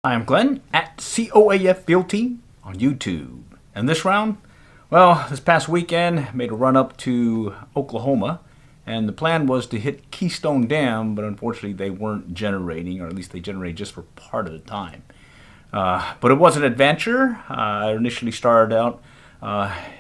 I am Glenn at COAF Field Team on YouTube. And this round, well, this past weekend, made a run up to Oklahoma. And the plan was to hit Keystone Dam, but unfortunately they weren't generating, or at least they generated just for part of the time. But it was an adventure. I initially started out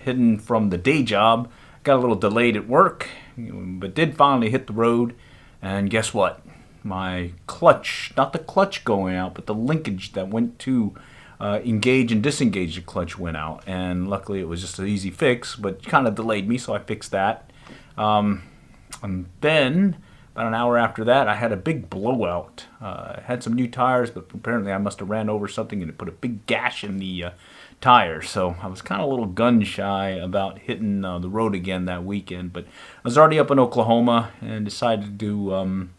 hidden from the day job. Got a little delayed at work, but did finally hit the road. And guess what? My clutch, not the clutch going out, but the linkage that went to engage and disengage the clutch went out. And luckily it was just an easy fix, but kind of delayed me, so I fixed that. And then, about an hour after that, I had a big blowout. I had some new tires, but apparently I must have ran over something and it put a big gash in the tire. So I was kind of a little gun shy about hitting the road again that weekend. But I was already up in Oklahoma and decided to do,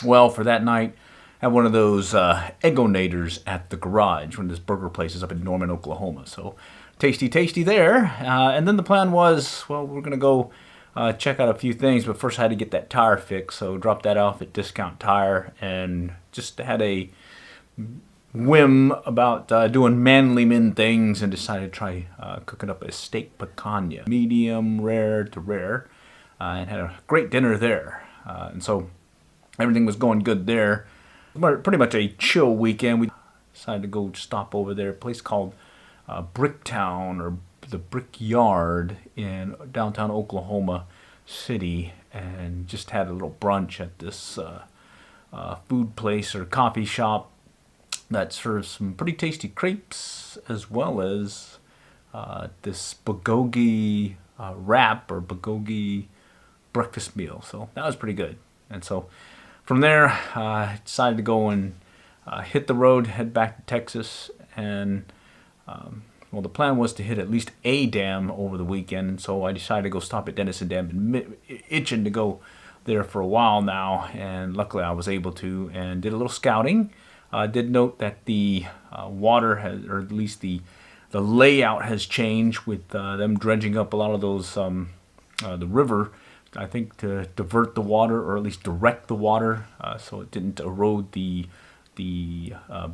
well, for that night, have one of those Eggonators at the garage, one of those burger places up in Norman, Oklahoma. So tasty there. And then the plan was, well, we're going to go check out a few things, but first I had to get that tire fixed, so dropped that off at Discount Tire and just had a whim about doing manly men things and decided to try cooking up a steak picanha, medium rare to rare, and had a great dinner there. And so everything was going good there. Pretty much a chill weekend. We decided to go stop over there, a place called Bricktown or the Brickyard in downtown Oklahoma City, and just had a little brunch at this food place or coffee shop that serves some pretty tasty crepes, as well as this bulgogi wrap or bulgogi breakfast meal. So that was pretty good. And so from there, I decided to go and hit the road, head back to Texas, and well, the plan was to hit at least a dam over the weekend, and so I decided to go stop at Denison Dam. Been itching to go there for a while now, and luckily I was able to, and did a little scouting. Did note that the water has, or at least the layout has changed with them dredging up a lot of those the river, I think, to divert the water, or at least direct the water, so it didn't erode the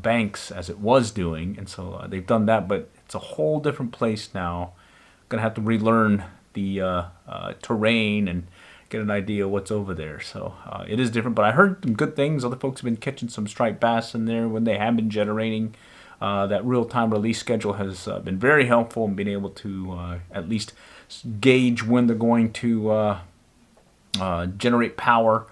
banks as it was doing. And so they've done that, but it's a whole different place now. Gonna have to relearn the terrain and get an idea of what's over there. So it is different, but I heard some good things. Other folks have been catching some striped bass in there when they have been generating. That real-time release schedule has been very helpful in being able to at least gauge when they're going to generate power.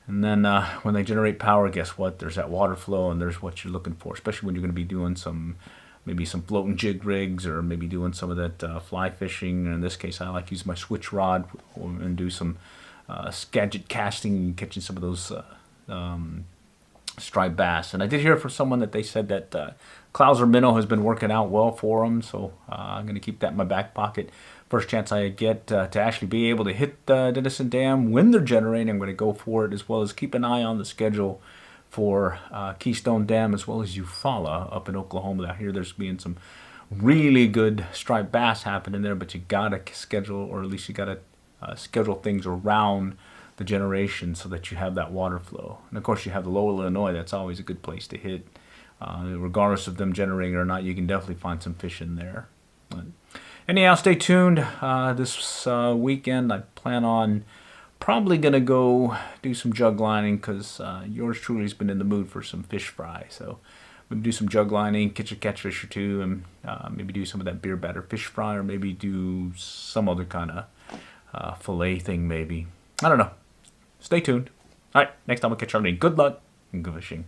And then when they generate power, guess what? There's that water flow, and there's what you're looking for, especially when you're going to be doing maybe some floating jig rigs, or maybe doing some of that fly fishing. In this case, I like to use my switch rod and do some Skagit casting and catching some of those striped bass. And I did hear from someone that they said that Clouser minnow has been working out well for them, so I'm going to keep that in my back pocket. First chance I get to actually be able to hit Denison Dam when they're generating, I'm going to go for it, as well as keep an eye on the schedule for Keystone Dam, as well as Eufaula up in Oklahoma. I hear there's being some really good striped bass happening there, but you got to schedule, or at least you got to schedule things around the generation so that you have that water flow. And of course you have the Lower Illinois. That's always a good place to hit. Regardless of them generating or not, you can definitely find some fish in there. But anyhow, stay tuned. This weekend I plan on probably going to go do some jug lining, because yours truly has been in the mood for some fish fry. So maybe do some jug lining, catch a catfish or two, and maybe do some of that beer batter fish fry, or maybe do some other kind of fillet thing maybe. I don't know. Stay tuned. All right, next time we'll catch you on. Good luck and good fishing.